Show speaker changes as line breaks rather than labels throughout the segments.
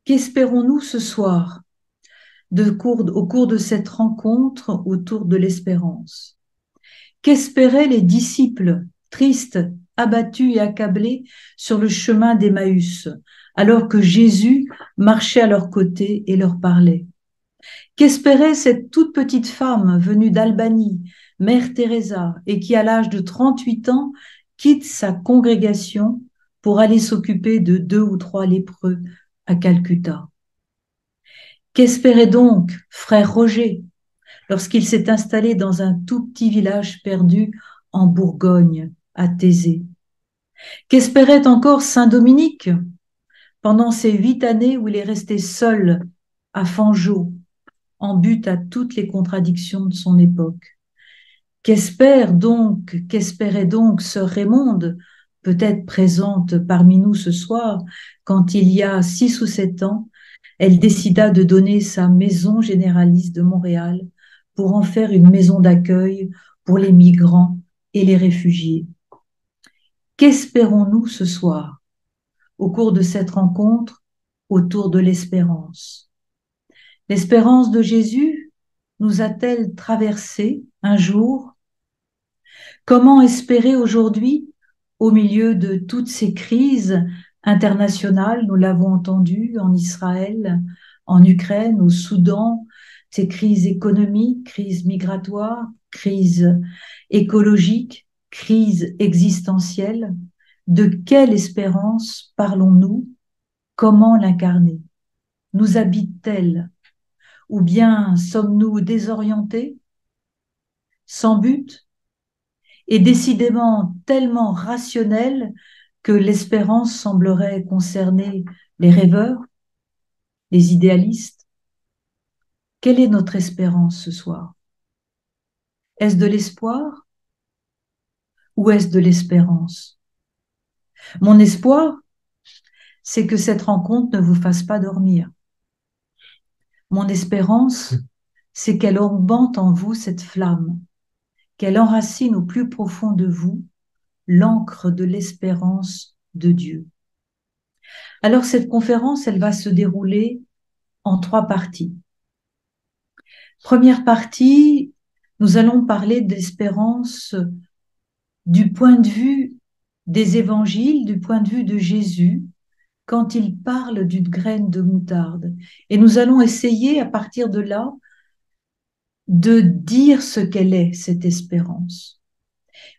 Qu'espérons-nous ce soir au cours de cette rencontre autour de l'espérance? Qu'espéraient les disciples, tristes, abattus et accablés sur le chemin d'Emmaüs, alors que Jésus marchait à leur côté et leur parlait? Qu'espérait cette toute petite femme venue d'Albanie, Mère Teresa, et qui, à l'âge de 38 ans, quitte sa congrégation pour aller s'occuper de 2 ou 3 lépreux à Calcutta? Qu'espérait donc frère Roger lorsqu'il s'est installé dans un tout petit village perdu en Bourgogne, à Thésée? Qu'espérait encore saint Dominique pendant ces 8 années où il est resté seul à Fangeau, en butte à toutes les contradictions de son époque? Qu'espérait donc sœur Raymonde, peut-être présente parmi nous ce soir, quand il y a 6 ou 7 ans, elle décida de donner sa maison généraliste de Montréal pour en faire une maison d'accueil pour les migrants et les réfugiés? Qu'espérons-nous ce soir au cours de cette rencontre autour de l'espérance? L'espérance de Jésus nous a-t-elle traversé un jour? Comment espérer aujourd'hui, au milieu de toutes ces crises internationales, nous l'avons entendu, en Israël, en Ukraine, au Soudan, ces crises économiques, crises migratoires, crises écologiques, crises existentielles? De quelle espérance parlons-nous? Comment l'incarner? Nous habite-t-elle? Ou bien sommes-nous désorientés, sans but, et décidément tellement rationnels que l'espérance semblerait concerner les rêveurs, les idéalistes? Quelle est notre espérance ce soir? Est-ce de l'espoir ou est-ce de l'espérance? Mon espoir, c'est que cette rencontre ne vous fasse pas dormir. Mon espérance, c'est qu'elle augmente en vous cette flamme, qu'elle enracine au plus profond de vous l'encre de l'espérance de Dieu. Alors cette conférence, elle va se dérouler en 3 parties. Première partie, nous allons parler d'espérance du point de vue des évangiles, du point de vue de Jésus, quand il parle d'une graine de moutarde. Et nous allons essayer, à partir de là, de dire ce qu'elle est, cette espérance.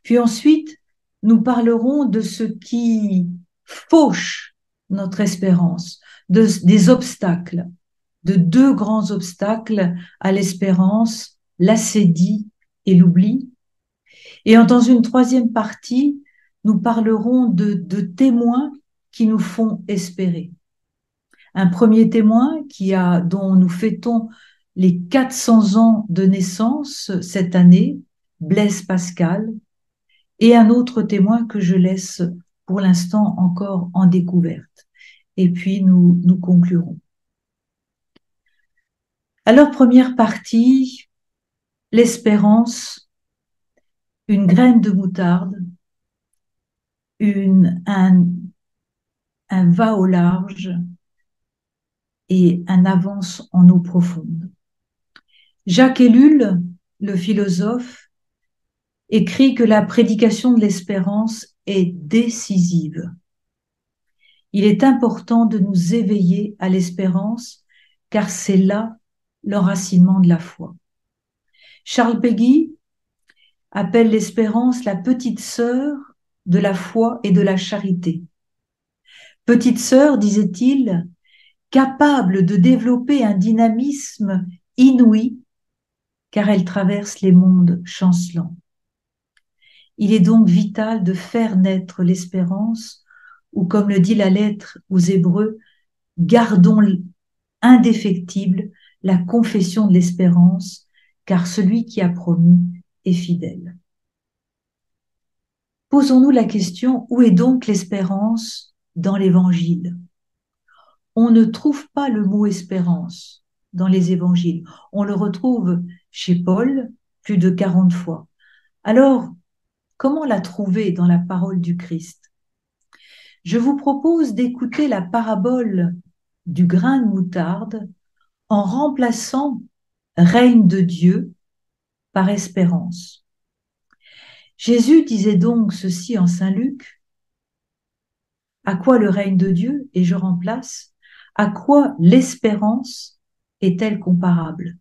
Puis ensuite, nous parlerons de ce qui fauche notre espérance, des obstacles, de 2 grands obstacles à l'espérance, l'acédie et l'oubli. Et dans une 3e partie, nous parlerons de témoins qui nous font espérer. Un premier témoin dont nous fêtons les 400 ans de naissance cette année, Blaise Pascal, et un autre témoin que je laisse pour l'instant encore en découverte. Et puis nous conclurons. Alors, première partie, l'espérance, une graine de moutarde, un va au large et un avance en eau profonde. Jacques Ellul, le philosophe, écrit que la prédication de l'espérance est décisive. Il est important de nous éveiller à l'espérance, car c'est là l'enracinement de la foi. Charles Péguy appelle l'espérance la petite sœur de la foi et de la charité. Petite sœur, disait-il, capable de développer un dynamisme inouï, car elle traverse les mondes chancelants. Il est donc vital de faire naître l'espérance, ou comme le dit la lettre aux Hébreux, gardons indéfectible la confession de l'espérance, car celui qui a promis est fidèle. Posons-nous la question, où est donc l'espérance dans l'Évangile? On ne trouve pas le mot espérance dans les évangiles. On le retrouve chez Paul plus de 40 fois. Alors, comment la trouver dans la parole du Christ? Je vous propose d'écouter la parabole du grain de moutarde en remplaçant règne de Dieu par espérance. Jésus disait donc ceci en Saint Luc: à quoi le règne de Dieu? Et je remplace: à quoi l'espérance est-elle comparable?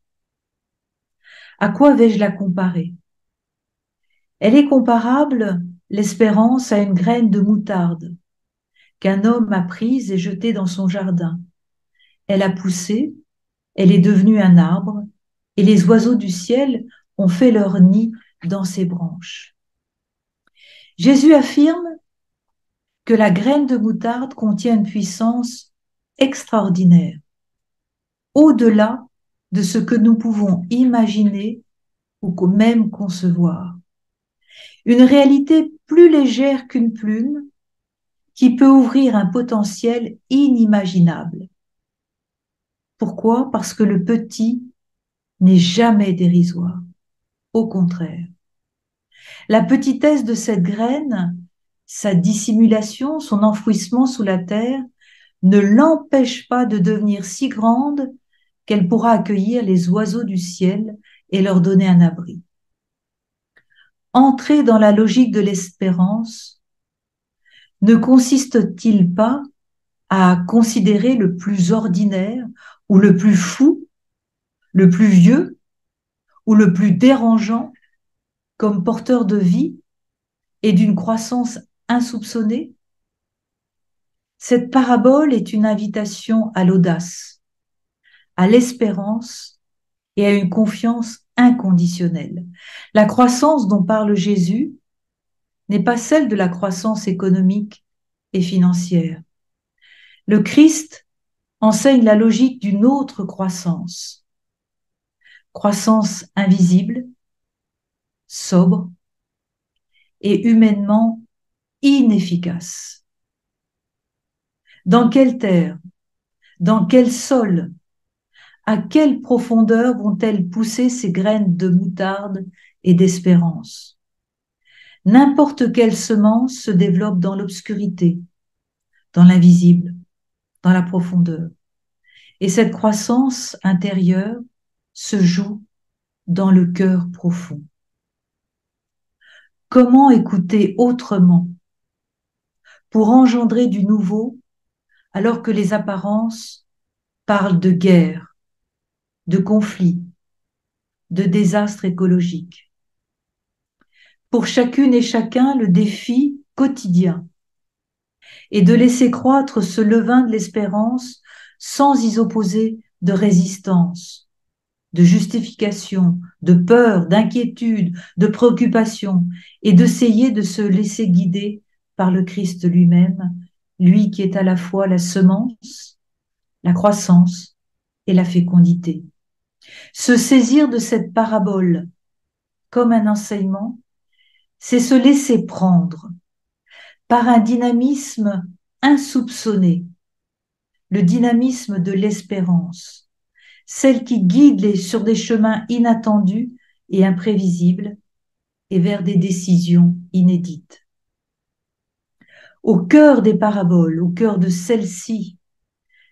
À quoi vais-je la comparer? Elle est comparable, l'espérance, à une graine de moutarde qu'un homme a prise et jetée dans son jardin. Elle a poussé, elle est devenue un arbre, et les oiseaux du ciel ont fait leur nid dans ses branches. Jésus affirme que la graine de moutarde contient une puissance extraordinaire, au-delà de ce que nous pouvons imaginer ou même concevoir. Une réalité plus légère qu'une plume qui peut ouvrir un potentiel inimaginable. Pourquoi? Parce que le petit n'est jamais dérisoire. Au contraire. La petitesse de cette graine, sa dissimulation, son enfouissement sous la terre, ne l'empêche pas de devenir si grande qu'elle pourra accueillir les oiseaux du ciel et leur donner un abri. Entrer dans la logique de l'espérance ne consiste-t-il pas à considérer le plus ordinaire ou le plus fou, le plus vieux ou le plus dérangeant comme porteur de vie et d'une croissance insoupçonnée? Cette parabole est une invitation à l'audace, à l'espérance et à une confiance inconditionnelle. La croissance dont parle Jésus n'est pas celle de la croissance économique et financière. Le Christ enseigne la logique d'une autre croissance, croissance invisible, sobre et humainement inefficace. Dans quelle terre, dans quel sol, à quelle profondeur vont-elles pousser ces graines de moutarde et d'espérance? N'importe quelle semence se développe dans l'obscurité, dans l'invisible, dans la profondeur. Et cette croissance intérieure se joue dans le cœur profond. Comment écouter autrement pour engendrer du nouveau alors que les apparences parlent de guerre, de conflit, de désastre écologique? Pour chacune et chacun, le défi quotidien est de laisser croître ce levain de l'espérance sans y opposer de résistance, de justification, de peur, d'inquiétude, de préoccupation, et d'essayer de se laisser guider par le Christ lui-même, lui qui est à la fois la semence, la croissance et la fécondité. Se saisir de cette parabole comme un enseignement, c'est se laisser prendre par un dynamisme insoupçonné, le dynamisme de l'espérance, celle qui guide sur des chemins inattendus et imprévisibles et vers des décisions inédites. Au cœur des paraboles, au cœur de celle-ci,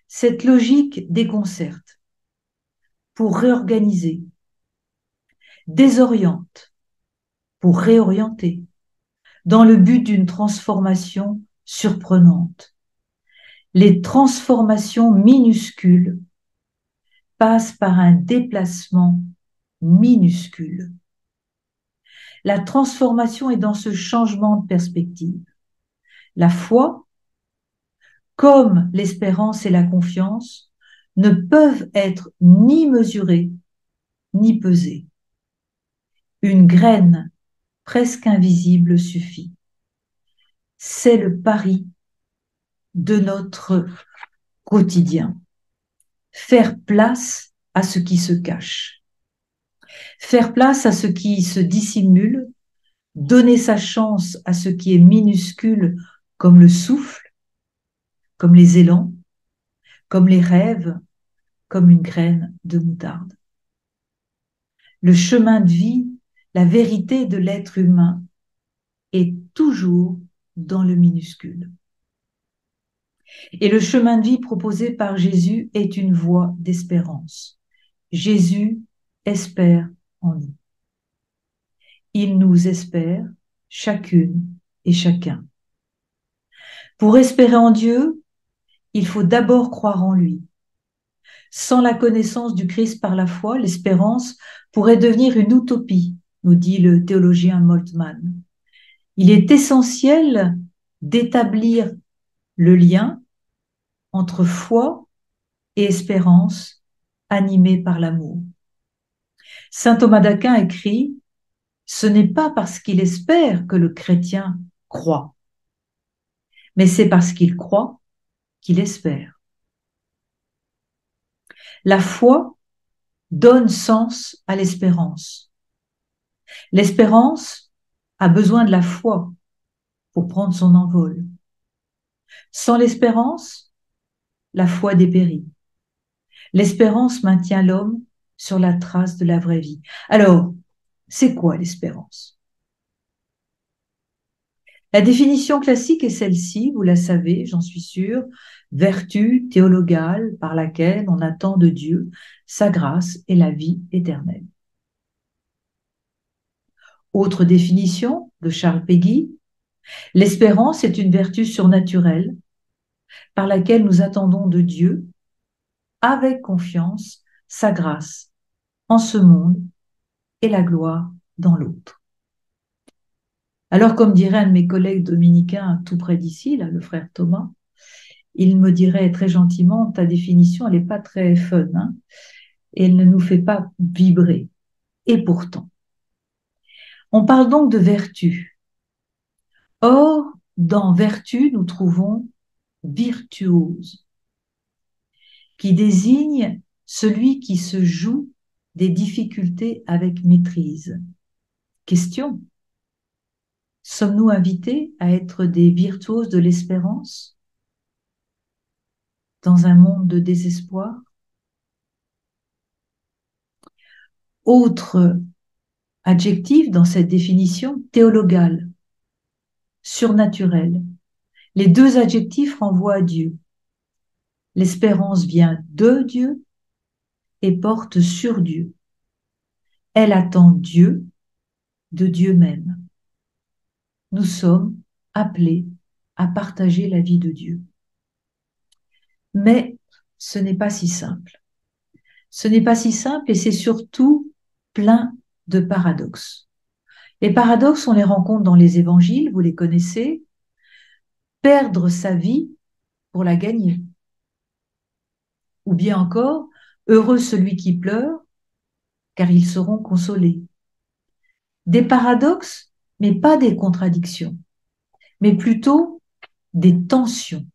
cette logique déconcerte pour réorganiser, désoriente pour réorienter, dans le but d'une transformation surprenante. Les transformations minuscules passent par un déplacement minuscule. La transformation est dans ce changement de perspective. La foi, comme l'espérance et la confiance, ne peuvent être ni mesurées ni pesées. Une graine presque invisible suffit. C'est le pari de notre quotidien. Faire place à ce qui se cache. Faire place à ce qui se dissimule donner sa chance à ce qui est minuscule comme le souffle, comme les élans, comme les rêves, comme une graine de moutarde. Le chemin de vie, la vérité de l'être humain est toujours dans le minuscule. Et le chemin de vie proposé par Jésus est une voie d'espérance. Jésus espère en nous. Il nous espère, chacune et chacun. Pour espérer en Dieu, il faut d'abord croire en lui. Sans la connaissance du Christ par la foi, l'espérance pourrait devenir une utopie, nous dit le théologien Moltmann. Il est essentiel d'établir le lien entre foi et espérance animée par l'amour. Saint Thomas d'Aquin écrit « Ce n'est pas parce qu'il espère que le chrétien croit, mais c'est parce qu'il croit qu'il espère. » La foi donne sens à l'espérance. L'espérance a besoin de la foi pour prendre son envol. Sans l'espérance, la foi dépérit. L'espérance maintient l'homme sur la trace de la vraie vie. Alors, c'est quoi l'espérance? La définition classique est celle-ci, vous la savez, j'en suis sûre, vertu théologale par laquelle on attend de Dieu sa grâce et la vie éternelle. Autre définition de Charles Péguy, l'espérance est une vertu surnaturelle par laquelle nous attendons de Dieu, avec confiance, sa grâce en ce monde et la gloire dans l'autre. Alors, comme dirait un de mes collègues dominicains tout près d'ici, là, le frère Thomas, il me dirait très gentiment, ta définition, elle n'est pas très fun, hein, et elle ne nous fait pas vibrer. Et pourtant, on parle donc de vertu. Or, dans vertu, nous trouvons virtuose, qui désigne celui qui se joue des difficultés avec maîtrise. Question, sommes-nous invités à être des virtuoses de l'espérance dans un monde de désespoir? Autre adjectif dans cette définition, théologal, surnaturel. Les deux adjectifs renvoient à Dieu. L'espérance vient de Dieu et porte sur Dieu. Elle attend Dieu de Dieu même. Nous sommes appelés à partager la vie de Dieu. Mais ce n'est pas si simple. Ce n'est pas si simple et c'est surtout plein de paradoxes. Les paradoxes, on les rencontre dans les évangiles, vous les connaissez. Perdre sa vie pour la gagner. Ou bien encore, heureux celui qui pleure, car ils seront consolés. Des paradoxes, mais pas des contradictions, mais plutôt des tensions.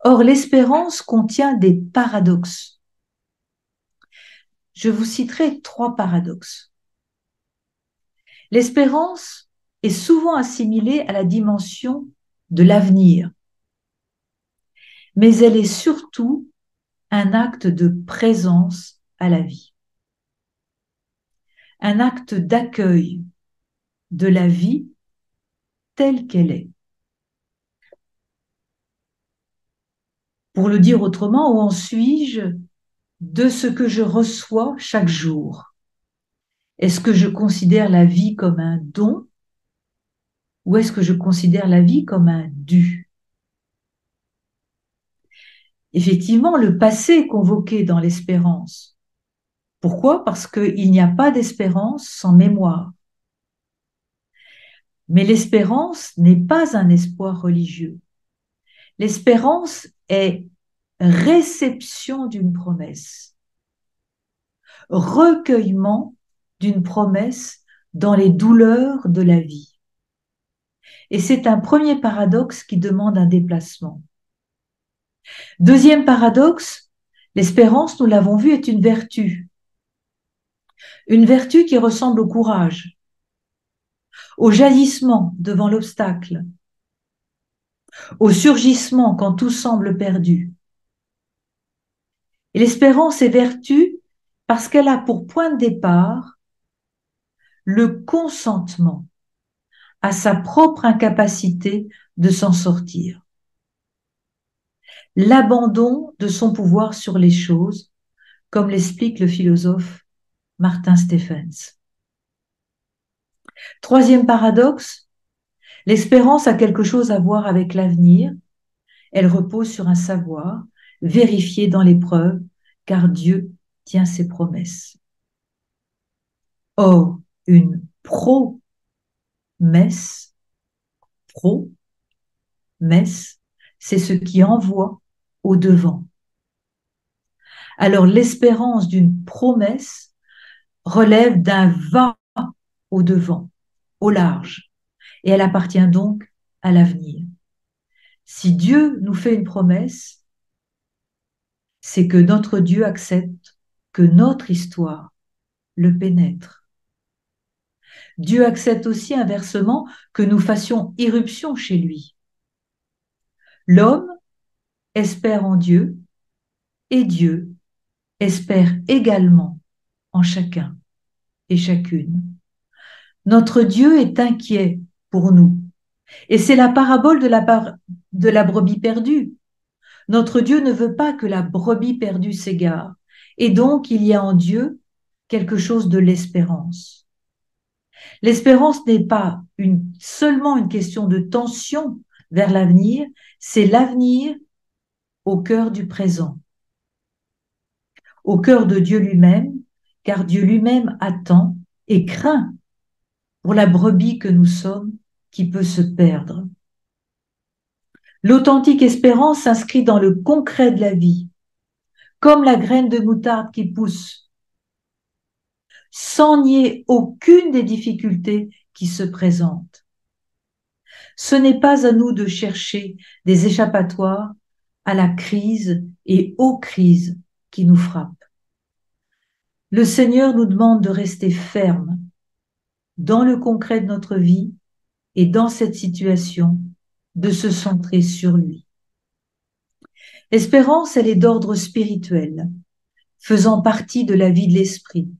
Or, l'espérance contient des paradoxes. Je vous citerai 3 paradoxes. L'espérance est souvent assimilée à la dimension de l'avenir, mais elle est surtout un acte de présence à la vie, un acte d'accueil de la vie telle qu'elle est. Pour le dire autrement, où en suis-je de ce que je reçois chaque jour? Est-ce que je considère la vie comme un don ou est-ce que je considère la vie comme un dû? Effectivement, le passé est convoqué dans l'espérance. Pourquoi? Parce qu'il n'y a pas d'espérance sans mémoire. Mais l'espérance n'est pas un espoir religieux. L'espérance est réception d'une promesse, recueillement d'une promesse dans les douleurs de la vie. Et c'est un premier paradoxe qui demande un déplacement. Deuxième paradoxe, l'espérance, nous l'avons vu, est une vertu. Une vertu qui ressemble au courage. au jaillissement devant l'obstacle, au surgissement quand tout semble perdu. Et l'espérance est vertu parce qu'elle a pour point de départ le consentement à sa propre incapacité de s'en sortir, l'abandon de son pouvoir sur les choses, comme l'explique le philosophe Martin Stephens. Troisième paradoxe, l'espérance a quelque chose à voir avec l'avenir. Elle repose sur un savoir vérifié dans l'épreuve, car Dieu tient ses promesses. Or, une promesse, c'est ce qui envoie au devant. Alors, l'espérance d'une promesse relève d'un va au devant, au large, et elle appartient donc à l'avenir. Si Dieu nous fait une promesse, c'est que notre Dieu accepte que notre histoire le pénètre. Dieu accepte aussi inversement que nous fassions irruption chez lui. L'homme espère en Dieu et Dieu espère également en chacun et chacune. Notre Dieu est inquiet pour nous. Et c'est la parabole de la brebis perdue. Notre Dieu ne veut pas que la brebis perdue s'égare. Et donc, il y a en Dieu quelque chose de l'espérance. L'espérance n'est pas seulement une question de tension vers l'avenir, c'est l'avenir au cœur du présent, au cœur de Dieu lui-même, car Dieu lui-même attend et craint pour la brebis que nous sommes qui peut se perdre. L'authentique espérance s'inscrit dans le concret de la vie, comme la graine de moutarde qui pousse, sans nier aucune des difficultés qui se présentent. Ce n'est pas à nous de chercher des échappatoires à la crise et aux crises qui nous frappent. Le Seigneur nous demande de rester fermes dans le concret de notre vie et dans cette situation, de se centrer sur lui. L'espérance, elle est d'ordre spirituel, faisant partie de la vie de l'esprit.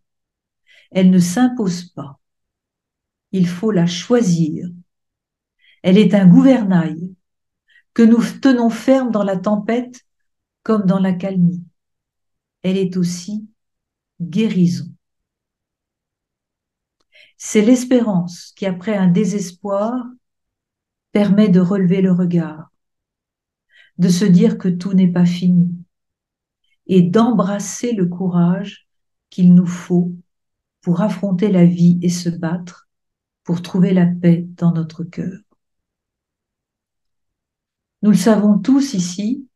Elle ne s'impose pas. Il faut la choisir. Elle est un gouvernail que nous tenons ferme dans la tempête comme dans la calmie. Elle est aussi guérison. C'est l'espérance qui, après un désespoir, permet de relever le regard, de se dire que tout n'est pas fini et d'embrasser le courage qu'il nous faut pour affronter la vie et se battre pour trouver la paix dans notre cœur. Nous le savons tous ici,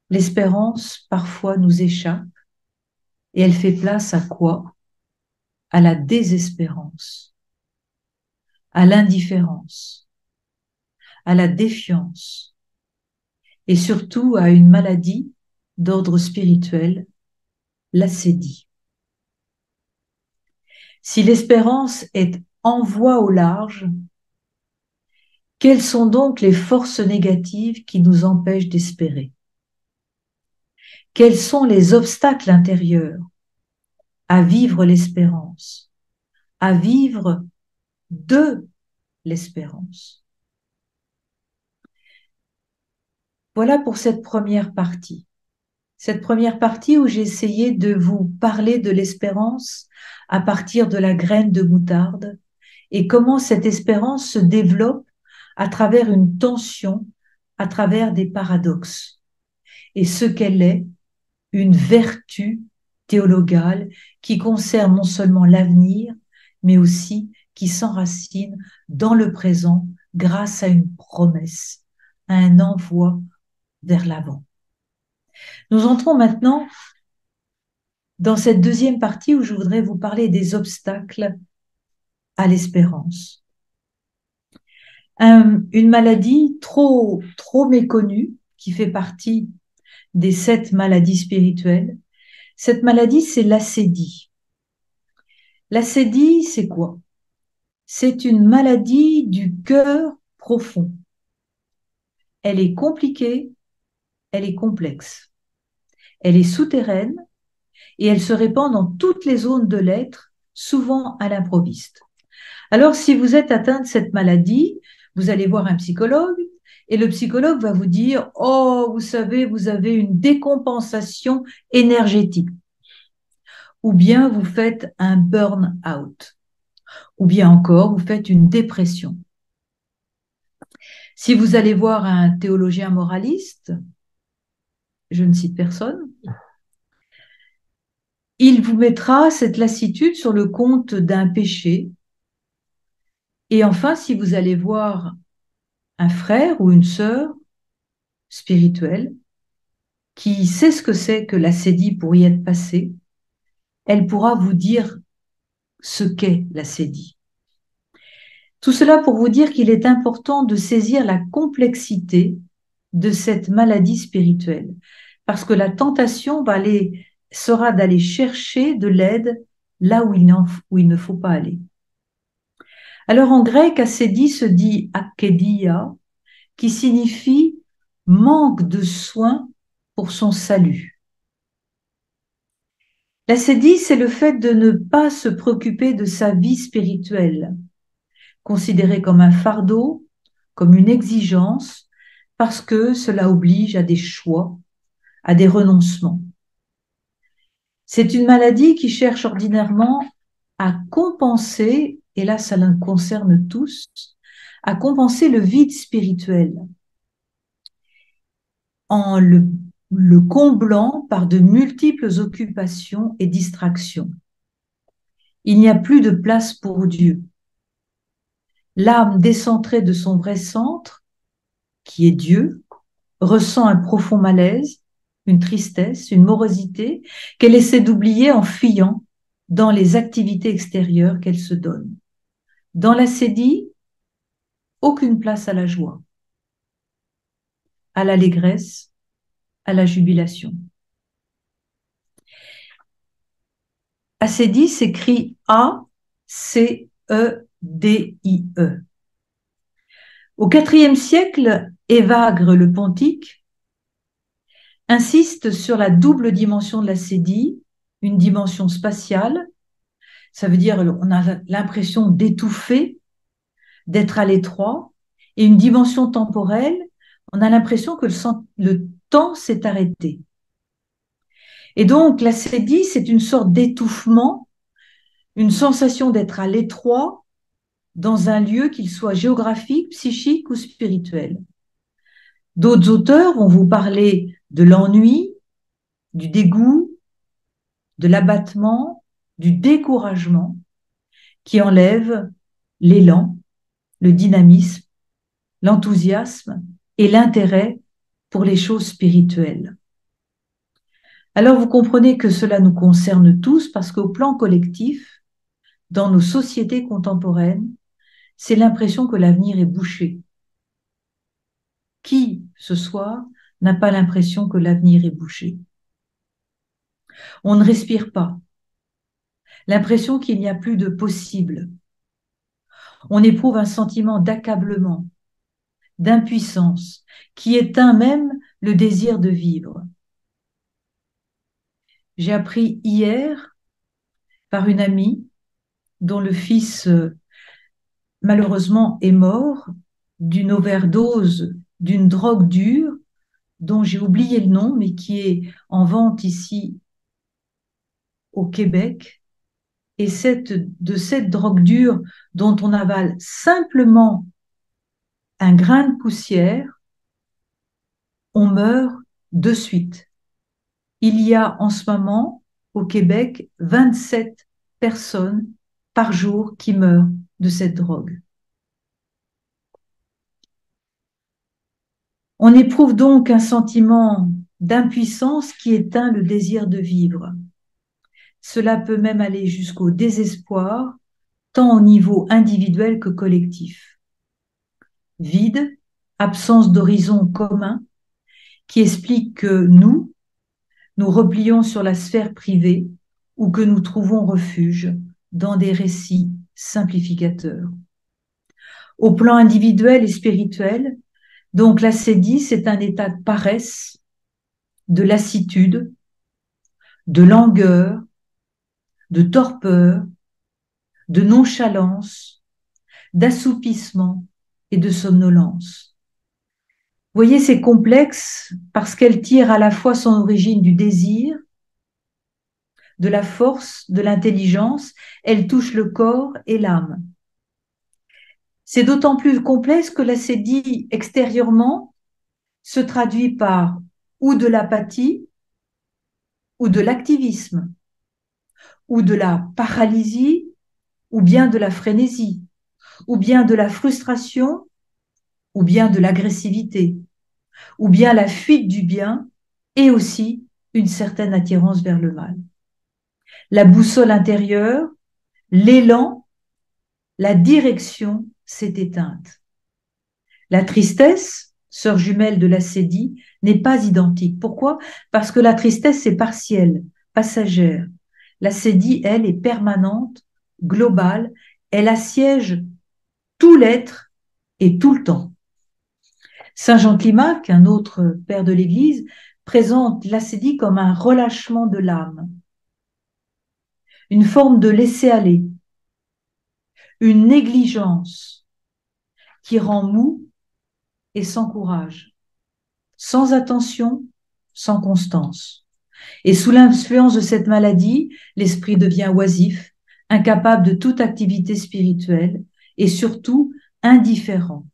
l'espérance parfois nous échappe et elle fait place à quoi? À la désespérance, à l'indifférence, à la défiance et surtout à une maladie d'ordre spirituel, l'acédie. Si l'espérance est en voie au large, quelles sont donc les forces négatives qui nous empêchent d'espérer? Quels sont les obstacles intérieurs à vivre l'espérance, à vivre de l'espérance? Voilà pour cette première partie. Cette première partie où j'ai essayé de vous parler de l'espérance à partir de la graine de moutarde et comment cette espérance se développe à travers une tension, à travers des paradoxes. Et ce qu'elle est, une vertu théologale qui concerne non seulement l'avenir, mais aussi qui s'enracine dans le présent grâce à une promesse, à un envoi vers l'avant. Nous entrons maintenant dans cette deuxième partie où je voudrais vous parler des obstacles à l'espérance. Une maladie trop méconnue qui fait partie des 7 maladies spirituelles. Cette maladie, c'est l'acédie. L'acédie, c'est quoi? C'est une maladie du cœur profond. Elle est compliquée, elle est complexe. Elle est souterraine et elle se répand dans toutes les zones de l'être, souvent à l'improviste. Alors, si vous êtes atteint de cette maladie, vous allez voir un psychologue et le psychologue va vous dire, oh, vous savez, vous avez une décompensation énergétique. Ou bien vous faites un burn-out. Ou bien encore, vous faites une dépression. Si vous allez voir un théologien moraliste, je ne cite personne, il vous mettra cette lassitude sur le compte d'un péché. Et enfin, si vous allez voir un frère ou une sœur spirituelle qui sait ce que c'est que l'ascédie pour y être passée, elle pourra vous dire ce qu'est l'ascédie. Tout cela pour vous dire qu'il est important de saisir la complexité de cette maladie spirituelle, parce que la tentation sera d'aller chercher de l'aide là où il ne faut pas aller. Alors en grec, ascédie se dit akédia, qui signifie manque de soins pour son salut. L'ascédie, c'est le fait de ne pas se préoccuper de sa vie spirituelle, considérée comme un fardeau, comme une exigence, parce que cela oblige à des choix, à des renoncements. C'est une maladie qui cherche ordinairement à compenser, et là ça nous concerne tous, à compenser le vide spirituel en le comblant par de multiples occupations et distractions. Il n'y a plus de place pour Dieu. L'âme décentrée de son vrai centre, qui est Dieu, ressent un profond malaise, une tristesse, une morosité qu'elle essaie d'oublier en fuyant dans les activités extérieures qu'elle se donne. Dans l'ascédie, aucune place à la joie, à l'allégresse, à la jubilation. Ascédie s'écrit A-C-E-D-I-E. Au IVe siècle, Évagre le Pontique insiste sur la double dimension de l'ascédie, une dimension spatiale, ça veut dire on a l'impression d'étouffer, d'être à l'étroit, et une dimension temporelle, on a l'impression que le temps s'est arrêté. Et donc l'ascédie, c'est une sorte d'étouffement, une sensation d'être à l'étroit dans un lieu, qu'il soit géographique, psychique ou spirituel. D'autres auteurs vont vous parler de l'ennui, du dégoût, de l'abattement, du découragement, qui enlève l'élan, le dynamisme, l'enthousiasme et l'intérêt pour les choses spirituelles. Alors vous comprenez que cela nous concerne tous parce qu'au plan collectif, dans nos sociétés contemporaines, c'est l'impression que l'avenir est bouché. Qui, ce soir, n'a pas l'impression que l'avenir est bouché? On ne respire pas. L'impression qu'il n'y a plus de possible. On éprouve un sentiment d'accablement, d'impuissance, qui éteint même le désir de vivre. J'ai appris hier par une amie dont le fils malheureusement est mort d'une overdose d'une drogue dure dont j'ai oublié le nom, mais qui est en vente ici au Québec. Et de cette drogue dure dont on avale simplement un grain de poussière, on meurt de suite. Il y a en ce moment au Québec 27 personnes par jour qui meurent de cette drogue. On éprouve donc un sentiment d'impuissance qui éteint le désir de vivre. Cela peut même aller jusqu'au désespoir, tant au niveau individuel que collectif. Vide, absence d'horizon commun, qui explique que nous replions sur la sphère privée ou que nous trouvons refuge dans des récits simplificateur. Au plan individuel et spirituel, donc l'acédie, c'est un état de paresse, de lassitude, de langueur, de torpeur, de nonchalance, d'assoupissement et de somnolence. Vous voyez, c'est complexe parce qu'elle tire à la fois son origine du désir, de la force, de l'intelligence, elle touche le corps et l'âme. C'est d'autant plus complexe que l'acédie extérieurement se traduit par ou de l'apathie, ou de l'activisme, ou de la paralysie, ou bien de la frénésie, ou bien de la frustration, ou bien de l'agressivité, ou bien la fuite du bien, et aussi une certaine attirance vers le mal. La boussole intérieure, l'élan, la direction s'est éteinte. La tristesse, sœur jumelle de l'acédie, n'est pas identique. Pourquoi? Parce que la tristesse est partielle, passagère. L'acédie, elle, est permanente, globale, elle assiège tout l'être et tout le temps. Saint Jean Climac, un autre père de l'Église, présente l'acédie comme un relâchement de l'âme, une forme de laisser-aller, une négligence qui rend mou et sans courage, sans attention, sans constance. Et sous l'influence de cette maladie, l'esprit devient oisif, incapable de toute activité spirituelle et surtout indifférent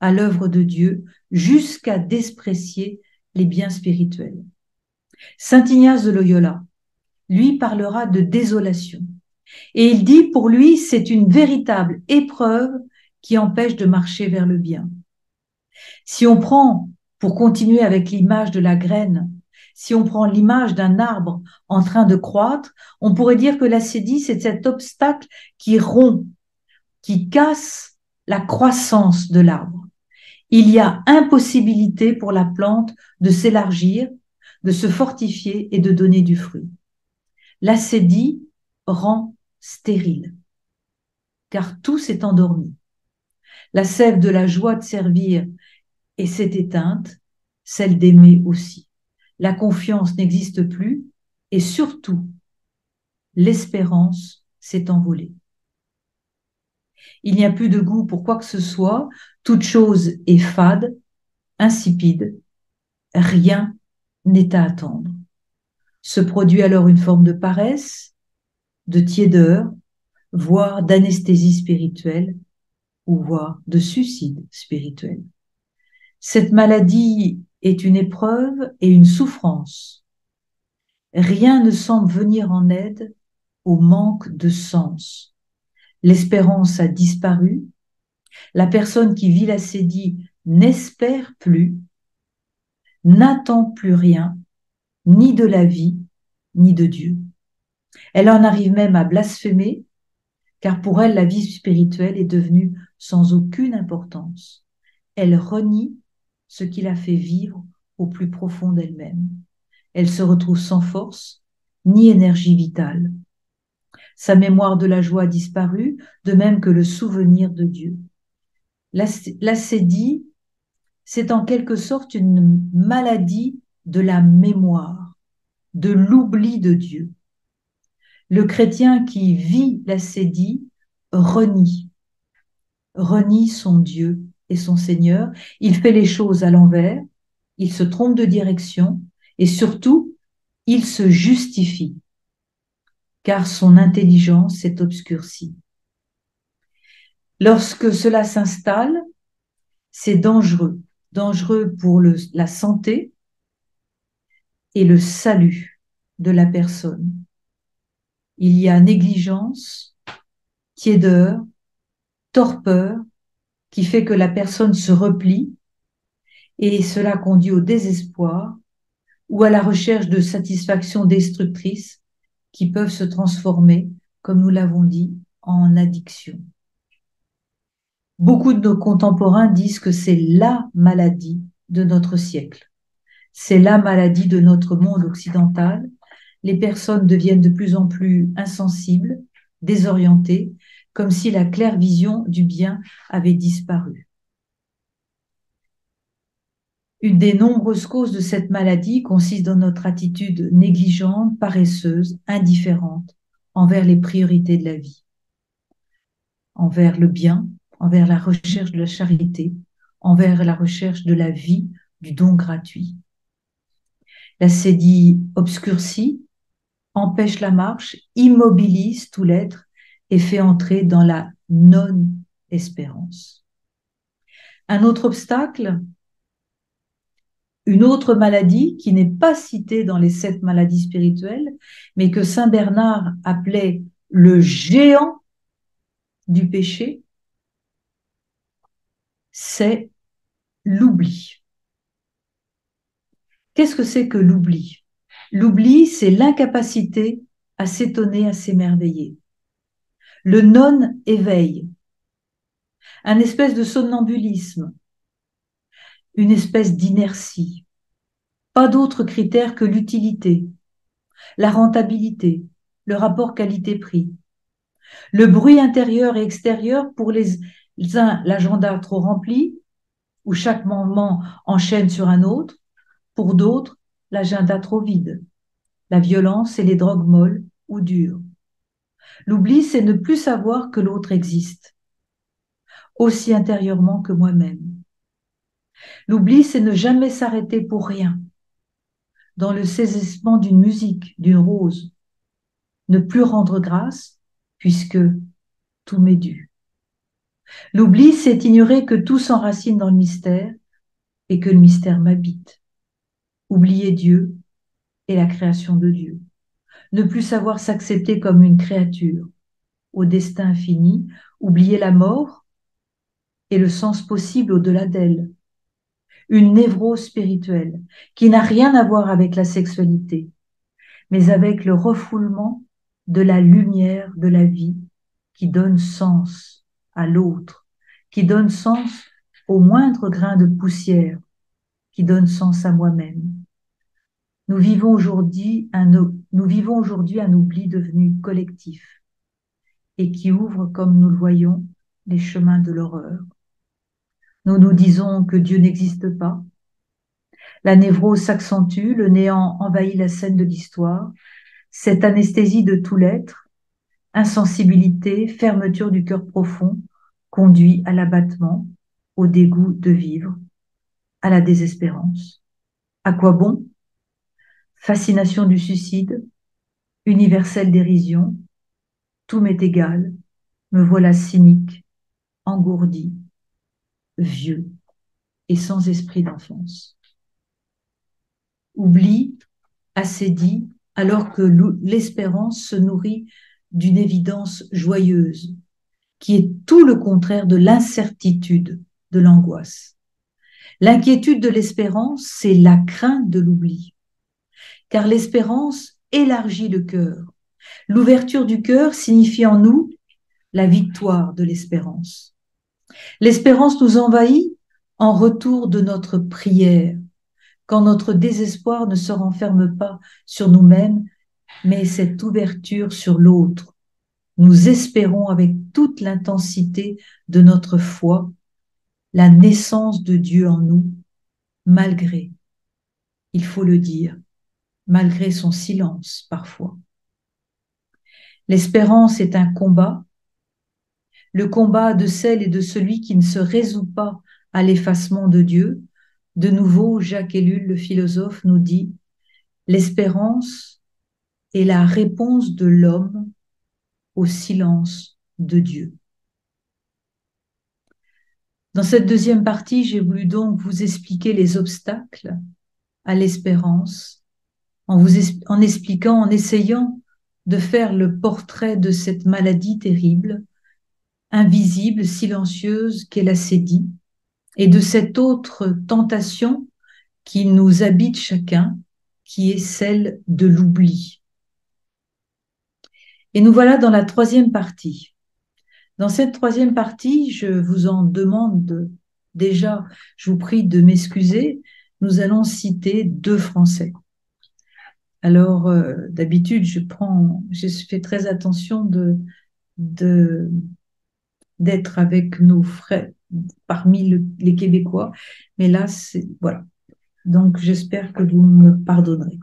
à l'œuvre de Dieu jusqu'à déprécier les biens spirituels. Saint Ignace de Loyola, lui, parlera de désolation. Et il dit, pour lui, c'est une véritable épreuve qui empêche de marcher vers le bien. Si on prend, pour continuer avec l'image de la graine, si on prend l'image d'un arbre en train de croître, on pourrait dire que l'acédie, c'est cet obstacle qui rompt, qui casse la croissance de l'arbre. Il y a impossibilité pour la plante de s'élargir, de se fortifier et de donner du fruit. L'acédie rend stérile, car tout s'est endormi. La sève de la joie de servir s'est éteinte, celle d'aimer aussi. La confiance n'existe plus et surtout, l'espérance s'est envolée. Il n'y a plus de goût pour quoi que ce soit, toute chose est fade, insipide, rien n'est à attendre. Se produit alors une forme de paresse, de tiédeur, voire d'anesthésie spirituelle, ou voire de suicide spirituel. Cette maladie est une épreuve et une souffrance. Rien ne semble venir en aide au manque de sens. L'espérance a disparu. La personne qui vit l'acédie n'espère plus, n'attend plus rien, ni de la vie, ni de Dieu. Elle en arrive même à blasphémer, car pour elle, la vie spirituelle est devenue sans aucune importance. Elle renie ce qui l'a fait vivre au plus profond d'elle-même. Elle se retrouve sans force, ni énergie vitale. Sa mémoire de la joie a disparu, de même que le souvenir de Dieu. L'acédie, c'est en quelque sorte une maladie de la mémoire, de l'oubli de Dieu. Le chrétien qui vit l'acédie renie son Dieu et son Seigneur. Il fait les choses à l'envers, il se trompe de direction et surtout, il se justifie, car son intelligence s'est obscurcie. Lorsque cela s'installe, c'est dangereux, dangereux pour la santé et le salut de la personne. Il y a négligence, tiédeur, torpeur, qui fait que la personne se replie et cela conduit au désespoir ou à la recherche de satisfactions destructrices qui peuvent se transformer, comme nous l'avons dit, en addiction. Beaucoup de nos contemporains disent que c'est la maladie de notre siècle. C'est la maladie de notre monde occidental. Les personnes deviennent de plus en plus insensibles, désorientées, comme si la claire vision du bien avait disparu. Une des nombreuses causes de cette maladie consiste dans notre attitude négligente, paresseuse, indifférente envers les priorités de la vie, envers le bien, envers la recherche de la charité, envers la recherche de la vie, du don gratuit. La sédie obscurcit, empêche la marche, immobilise tout l'être et fait entrer dans la non-espérance. Un autre obstacle, une autre maladie qui n'est pas citée dans les 7 maladies spirituelles, mais que saint Bernard appelait le géant du péché, c'est l'oubli. Qu'est-ce que c'est que l'oubli? L'oubli, c'est l'incapacité à s'étonner, à s'émerveiller. Le non-éveil, un espèce de somnambulisme, une espèce d'inertie. Pas d'autre critère que l'utilité, la rentabilité, le rapport qualité-prix. Le bruit intérieur et extérieur, pour les uns, l'agenda trop rempli, où chaque moment enchaîne sur un autre, pour d'autres, l'agenda trop vide, la violence et les drogues molles ou dures. L'oubli, c'est ne plus savoir que l'autre existe, aussi intérieurement que moi-même. L'oubli, c'est ne jamais s'arrêter pour rien, dans le saisissement d'une musique, d'une rose, ne plus rendre grâce, puisque tout m'est dû. L'oubli, c'est ignorer que tout s'enracine dans le mystère et que le mystère m'habite. Oublier Dieu et la création de Dieu. Ne plus savoir s'accepter comme une créature au destin infini, oublier la mort et le sens possible au-delà d'elle. Une névrose spirituelle qui n'a rien à voir avec la sexualité, mais avec le refoulement de la lumière de la vie qui donne sens à l'autre, qui donne sens au moindre grain de poussière, qui donne sens à moi-même. Nous vivons aujourd'hui un oubli devenu collectif et qui ouvre, comme nous le voyons, les chemins de l'horreur. Nous nous disons que Dieu n'existe pas. La névrose s'accentue, le néant envahit la scène de l'histoire. Cette anesthésie de tout l'être, insensibilité, fermeture du cœur profond, conduit à l'abattement, au dégoût de vivre, à la désespérance. À quoi bon? Fascination du suicide, universelle dérision, tout m'est égal, me voilà cynique, engourdi, vieux et sans esprit d'enfance. Oubli, assédie, alors que l'espérance se nourrit d'une évidence joyeuse, qui est tout le contraire de l'incertitude, de l'angoisse. L'inquiétude de l'espérance, c'est la crainte de l'oubli, car l'espérance élargit le cœur. L'ouverture du cœur signifie en nous la victoire de l'espérance. L'espérance nous envahit en retour de notre prière, quand notre désespoir ne se renferme pas sur nous-mêmes, mais cette ouverture sur l'autre. Nous espérons avec toute l'intensité de notre foi la naissance de Dieu en nous, malgré, il faut le dire, malgré son silence parfois. L'espérance est un combat, le combat de celle et de celui qui ne se résout pas à l'effacement de Dieu. De nouveau, Jacques Ellul, le philosophe, nous dit « L'espérance est la réponse de l'homme au silence de Dieu ». Dans cette deuxième partie, j'ai voulu donc vous expliquer les obstacles à l'espérance, en expliquant, en essayant de faire le portrait de cette maladie terrible, invisible, silencieuse qu'est la sédie, et de cette autre tentation qui nous habite chacun, qui est celle de l'oubli. Et nous voilà dans la troisième partie. Dans cette troisième partie, je vous en demande déjà, je vous prie de m'excuser, nous allons citer 2 Français. Alors, d'habitude, je fais très attention de d'être avec nos frères parmi les Québécois. Mais là, voilà. Donc, j'espère que vous me pardonnerez.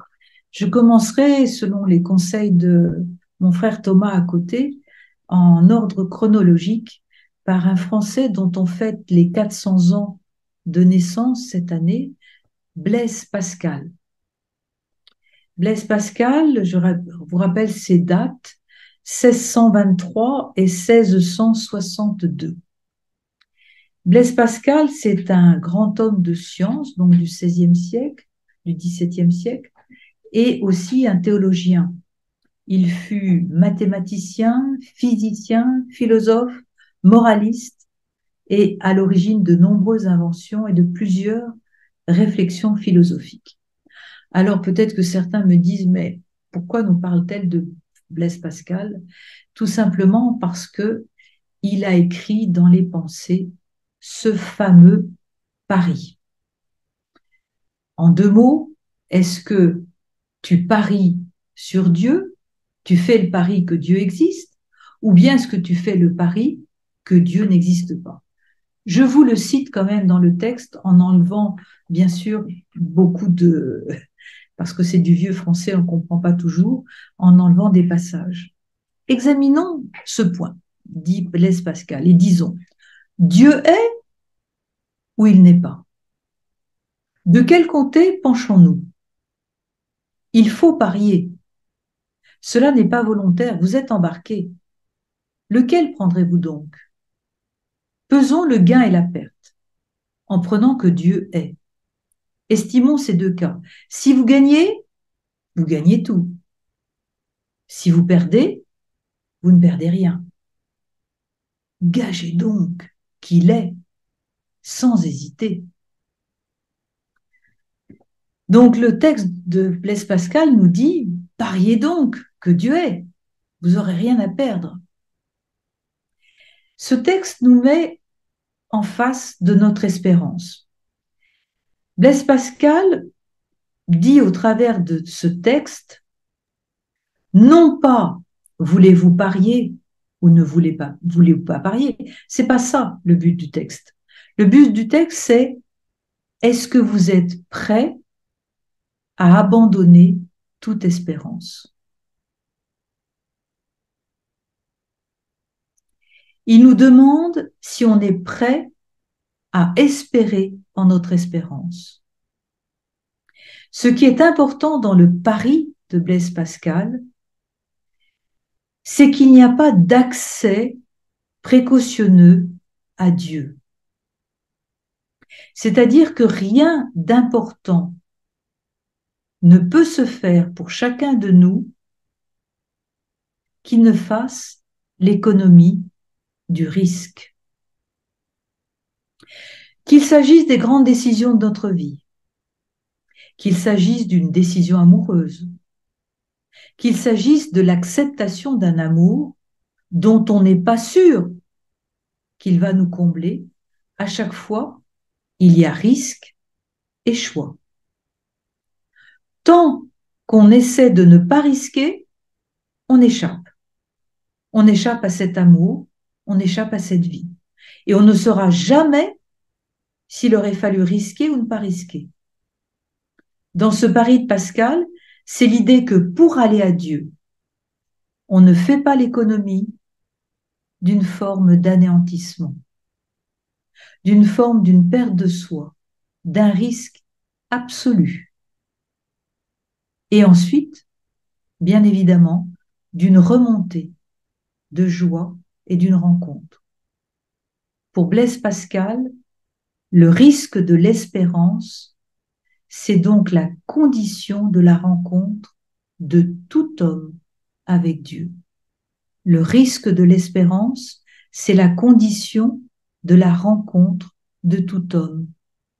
Je commencerai, selon les conseils de mon frère Thomas à côté, en ordre chronologique, par un Français dont on fête les 400 ans de naissance cette année, Blaise Pascal. Blaise Pascal, je vous rappelle ses dates, 1623 et 1662. Blaise Pascal, c'est un grand homme de science, donc du XVIe siècle, du XVIIe siècle, et aussi un théologien. Il fut mathématicien, physicien, philosophe, moraliste et à l'origine de nombreuses inventions et de plusieurs réflexions philosophiques. Alors peut-être que certains me disent, mais pourquoi nous parle-t-elle de Blaise Pascal? Tout simplement parce que il a écrit dans les pensées ce fameux pari. En deux mots, est-ce que tu paries sur Dieu, tu fais le pari que Dieu existe, ou bien est-ce que tu fais le pari que Dieu n'existe pas? Je vous le cite quand même dans le texte en enlevant, bien sûr, beaucoup de... parce que c'est du vieux français, on ne comprend pas toujours, en enlevant des passages. Examinons ce point, dit Blaise Pascal, et disons, Dieu est ou il n'est pas? De quel côté penchons-nous? Il faut parier. Cela n'est pas volontaire, vous êtes embarqué. Lequel prendrez-vous donc? Pesons le gain et la perte, en prenant que Dieu est. Estimons ces deux cas. Si vous gagnez tout. Si vous perdez, vous ne perdez rien. Gagez donc qu'il est, sans hésiter. Donc le texte de Blaise Pascal nous dit, pariez donc que Dieu est, vous n'aurez rien à perdre. Ce texte nous met en face de notre espérance. Blaise Pascal dit au travers de ce texte, non pas voulez-vous parier ou ne voulez-vous pas parier, c'est pas ça le but du texte. Le but du texte, c'est est-ce que vous êtes prêt à abandonner toute espérance? Il nous demande si on est prêt à espérer en notre espérance. Ce qui est important dans le pari de Blaise Pascal, c'est qu'il n'y a pas d'accès précautionneux à Dieu. C'est-à-dire que rien d'important ne peut se faire pour chacun de nous qui ne fasse l'économie du risque. Qu'il s'agisse des grandes décisions de notre vie, qu'il s'agisse d'une décision amoureuse, qu'il s'agisse de l'acceptation d'un amour dont on n'est pas sûr qu'il va nous combler, à chaque fois, il y a risque et choix. Tant qu'on essaie de ne pas risquer, on échappe. On échappe à cet amour, on échappe à cette vie. Et on ne saura jamais s'il aurait fallu risquer ou ne pas risquer. Dans ce pari de Pascal, c'est l'idée que pour aller à Dieu, on ne fait pas l'économie d'une forme d'anéantissement, d'une forme d'une perte de soi, d'un risque absolu. Et ensuite, bien évidemment, d'une remontée de joie et d'une rencontre. Pour Blaise Pascal, le risque de l'espérance, c'est donc la condition de la rencontre de tout homme avec Dieu. Le risque de l'espérance, c'est la condition de la rencontre de tout homme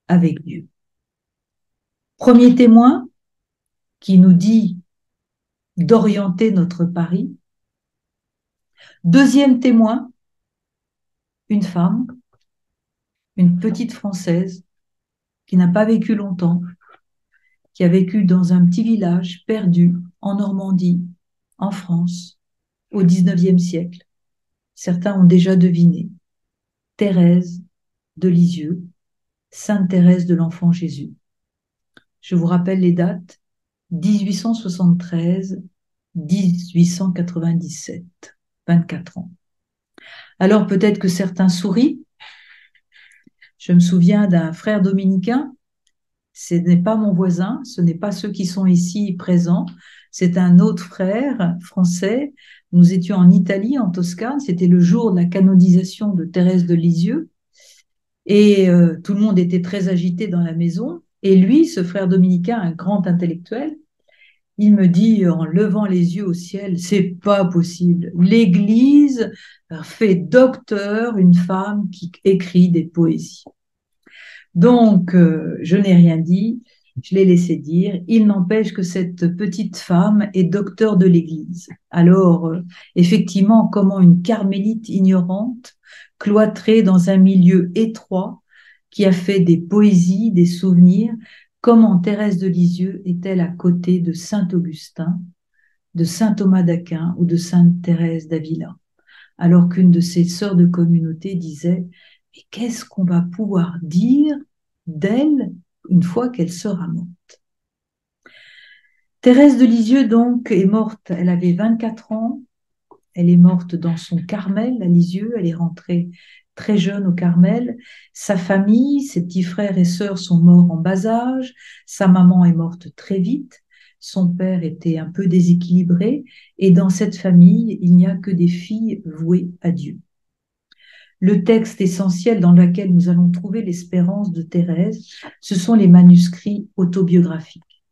avec Dieu. Premier témoin qui nous dit d'orienter notre pari. Deuxième témoin, une femme, une petite Française qui n'a pas vécu longtemps, qui a vécu dans un petit village perdu en Normandie, en France, au XIXe siècle. Certains ont déjà deviné. Thérèse de Lisieux, Sainte Thérèse de l'Enfant Jésus. Je vous rappelle les dates, 1873-1897, 24 ans. Alors peut-être que certains sourient. Je me souviens d'un frère dominicain, ce n'est pas mon voisin, ce n'est pas ceux qui sont ici présents, c'est un autre frère français. Nous étions en Italie, en Toscane, c'était le jour de la canonisation de Thérèse de Lisieux, et tout le monde était très agité dans la maison, et lui, ce frère dominicain, un grand intellectuel, il me dit en levant les yeux au ciel, c'est pas possible. L'Église fait docteur une femme qui écrit des poésies. Donc, je n'ai rien dit, je l'ai laissé dire. Il n'empêche que cette petite femme est docteur de l'Église. Alors, effectivement, comment une carmélite ignorante, cloîtrée dans un milieu étroit, qui a fait des poésies, des souvenirs, comment Thérèse de Lisieux est-elle à côté de Saint Augustin, de Saint Thomas d'Aquin ou de Sainte Thérèse d'Avila, alors qu'une de ses sœurs de communauté disait « Mais qu'est-ce qu'on va pouvoir dire d'elle une fois qu'elle sera morte ?» Thérèse de Lisieux, donc, est morte, elle avait 24 ans, elle est morte dans son Carmel à Lisieux, elle est rentrée très jeune au Carmel. Sa famille, ses petits frères et sœurs sont morts en bas âge, sa maman est morte très vite, son père était un peu déséquilibré, et dans cette famille, il n'y a que des filles vouées à Dieu. Le texte essentiel dans lequel nous allons trouver l'espérance de Thérèse, ce sont les manuscrits autobiographiques.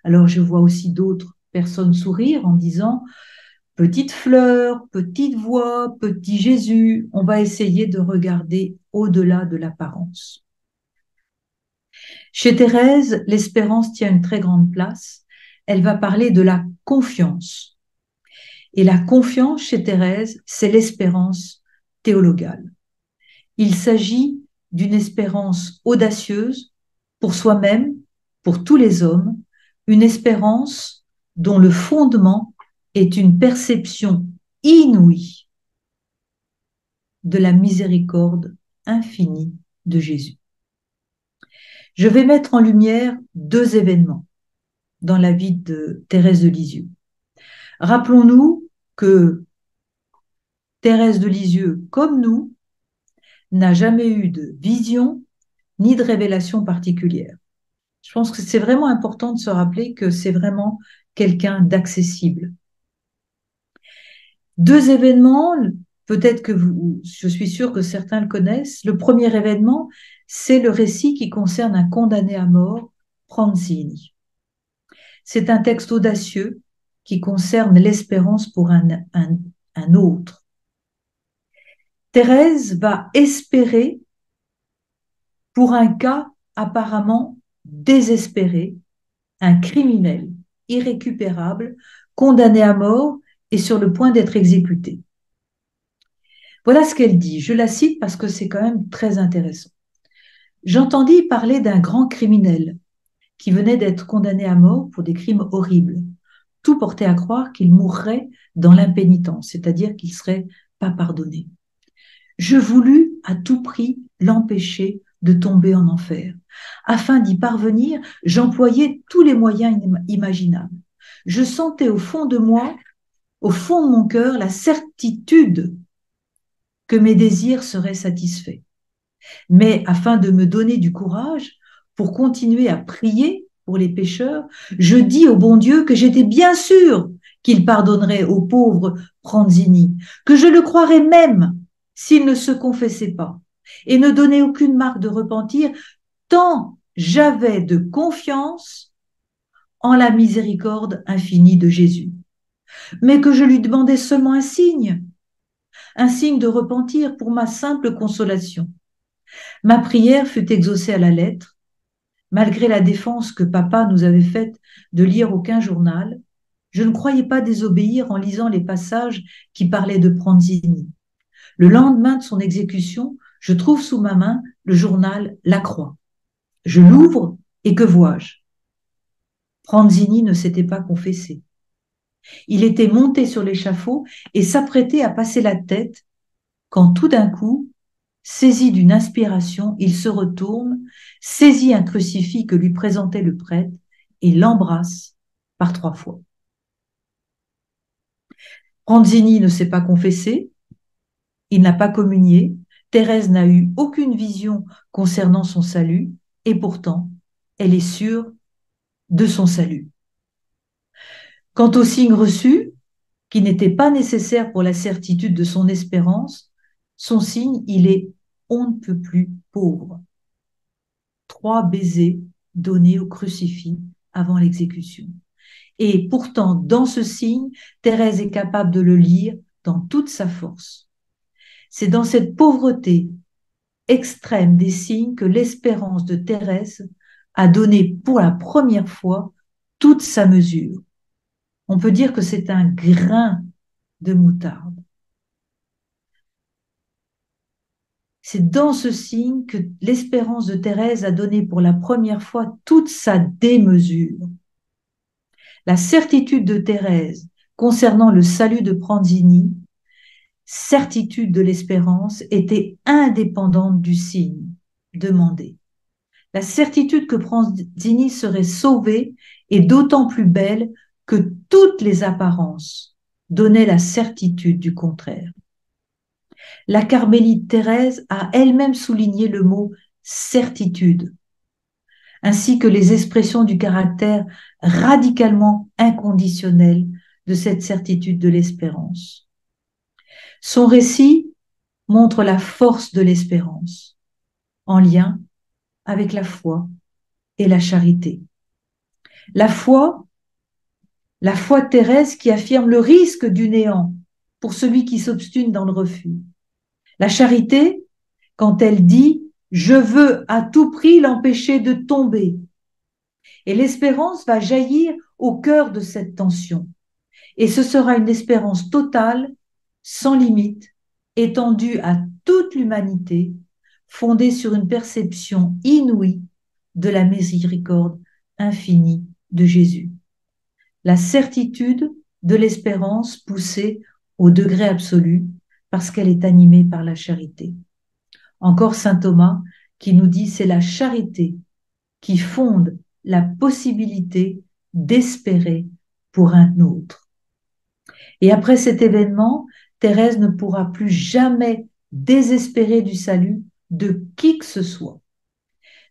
Alors je vois aussi d'autres personnes sourire en disant « Petite fleur, petite voix, petit Jésus », on va essayer de regarder au-delà de l'apparence. Chez Thérèse, l'espérance tient une très grande place. Elle va parler de la confiance. Et la confiance chez Thérèse, c'est l'espérance théologale. Il s'agit d'une espérance audacieuse pour soi-même, pour tous les hommes, une espérance dont le fondement est une perception inouïe de la miséricorde infinie de Jésus. Je vais mettre en lumière deux événements dans la vie de Thérèse de Lisieux. Rappelons-nous que Thérèse de Lisieux, comme nous, n'a jamais eu de vision ni de révélation particulière. Je pense que c'est vraiment important de se rappeler que c'est vraiment quelqu'un d'accessible. Deux événements, peut-être que je suis sûre que certains le connaissent. Le premier événement, c'est le récit qui concerne un condamné à mort, Pranzini. C'est un texte audacieux qui concerne l'espérance pour un autre. Thérèse va espérer pour un cas apparemment désespéré, un criminel irrécupérable, condamné à mort et sur le point d'être exécuté. Voilà ce qu'elle dit. Je la cite parce que c'est quand même très intéressant. J'entendis parler d'un grand criminel qui venait d'être condamné à mort pour des crimes horribles. Tout portait à croire qu'il mourrait dans l'impénitence, c'est-à-dire qu'il ne serait pas pardonné. Je voulus à tout prix l'empêcher de tomber en enfer. Afin d'y parvenir, j'employais tous les moyens imaginables. Je sentais au fond de moi, au fond de mon cœur, la certitude que mes désirs seraient satisfaits. Mais afin de me donner du courage pour continuer à prier pour les pécheurs, je dis au bon Dieu que j'étais bien sûre qu'il pardonnerait au pauvre Pranzini, que je le croirais même s'il ne se confessait pas et ne donnait aucune marque de repentir, tant j'avais de confiance en la miséricorde infinie de Jésus. Mais que je lui demandais seulement un signe de repentir pour ma simple consolation. Ma prière fut exaucée à la lettre, malgré la défense que papa nous avait faite de lire aucun journal. Je ne croyais pas désobéir en lisant les passages qui parlaient de Pranzini. Le lendemain de son exécution, je trouve sous ma main le journal La Croix. Je l'ouvre et que vois-je? Pranzini ne s'était pas confessé. Il était monté sur l'échafaud et s'apprêtait à passer la tête quand tout d'un coup, Saisi d'une inspiration, il se retourne, saisit un crucifix que lui présentait le prêtre et l'embrasse par 3 fois. Pranzini ne s'est pas confessé, il n'a pas communié, Thérèse n'a eu aucune vision concernant son salut, et pourtant, elle est sûre de son salut. Quant au signe reçu, qui n'était pas nécessaire pour la certitude de son espérance, son signe, il est on ne peut plus pauvre. 3 baisers donnés au crucifix avant l'exécution. Et pourtant, dans ce signe, Thérèse est capable de le lire dans toute sa force. C'est dans cette pauvreté extrême des signes que l'espérance de Thérèse a donné pour la première fois toute sa mesure. On peut dire que c'est un grain de moutarde. C'est dans ce signe que l'espérance de Thérèse a donné pour la première fois toute sa démesure. La certitude de Thérèse concernant le salut de Pranzini, certitude de l'espérance, était indépendante du signe demandé. La certitude que Pranzini serait sauvé est d'autant plus belle que toutes les apparences donnaient la certitude du contraire. La carmélite Thérèse a elle-même souligné le mot certitude, ainsi que les expressions du caractère radicalement inconditionnel de cette certitude de l'espérance. Son récit montre la force de l'espérance, en lien avec la foi et la charité. La foi de Thérèse qui affirme le risque du néant pour celui qui s'obstine dans le refus. La charité, quand elle dit « je veux à tout prix l'empêcher de tomber ». Et l'espérance va jaillir au cœur de cette tension. Et ce sera une espérance totale, sans limite, étendue à toute l'humanité, fondée sur une perception inouïe de la miséricorde infinie de Jésus. La certitude de l'espérance poussée au degré absolu parce qu'elle est animée par la charité. Encore saint Thomas qui nous dit c'est la charité qui fonde la possibilité d'espérer pour un autre. Et après cet événement, Thérèse ne pourra plus jamais désespérer du salut de qui que ce soit.